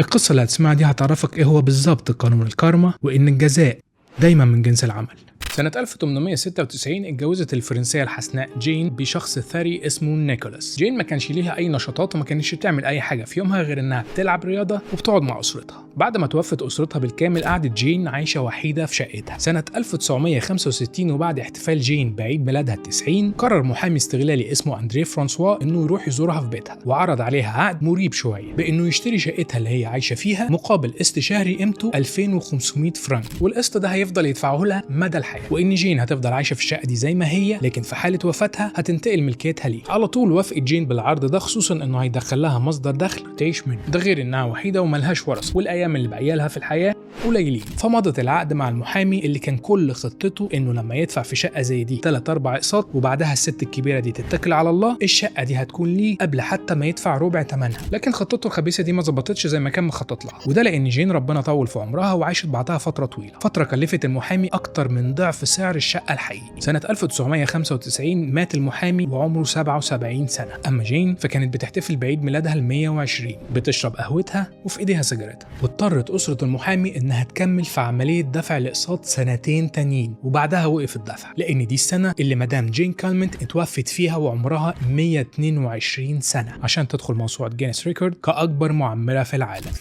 القصة اللي هتسمعها دي هتعرفك ايه هو بالظبط قانون الكارما، وان الجزاء دايما من جنس العمل. سنة 1896 اتجوزت الفرنسية الحسناء جين بشخص ثري اسمه نيكولاس. جين ما كانش ليها أي نشاطات وما كانتش بتعمل أي حاجة في يومها غير إنها بتلعب رياضة وبتقعد مع أسرتها. بعد ما توفت أسرتها بالكامل قعدت جين عايشة وحيدة في شقتها. سنة 1965 وبعد احتفال جين بعيد ميلادها ال90 قرر محامي استغلالي اسمه أندريه فرانسوا إنه يروح يزورها في بيتها، وعرض عليها عقد مريب شوية بإنه يشتري شقتها اللي هي عايشة فيها مقابل قسط شهري قيمته 2500 فرنك، والقسط ده هيفضل يدفعه لها مدى الحياة، وإن جين هتفضل عايشة في الشقة دي زي ما هي، لكن في حالة وفاتها هتنتقل ملكيتها ليه. على طول وافقت جين بالعرض ده، خصوصا إنه هيدخل لها مصدر دخل تعيش منه، ده غير إنها وحيدة وملهاش ورث، والأيام اللي باقيه لها في الحياة قليلين. فمضت العقد مع المحامي اللي كان كل خطته إنه لما يدفع في شقة زي دي 3-4 أقساط وبعدها الست الكبيرة دي تتكل على الله، الشقة دي هتكون ليه قبل حتى ما يدفع ربع ثمنها. لكن خطته الخبيثة دي ما ظبطتش زي ما كان مخطط لها، وده لأن جين ربنا طول في عمرها وعاشت بعدها فترة طويلة، فترة كلفت المحامي أكتر من ضعف سعر الشقة الحقيقي. سنة 1995 مات المحامي وعمره 77 سنة. أما جين فكانت بتحتفل بعيد ميلادها ال120 بتشرب قهوتها وفي إيديها سيجارتها، واضطرت أسرة المحامي إنها تكمل في عملية دفع الأقساط 2 سنين تانيين، وبعدها وقف الدفع لأن دي السنة اللي مدام جين كالمنت اتوفت فيها وعمرها 122 سنة عشان تدخل موسوعة جينيس ريكورد كأكبر معمرة في العالم.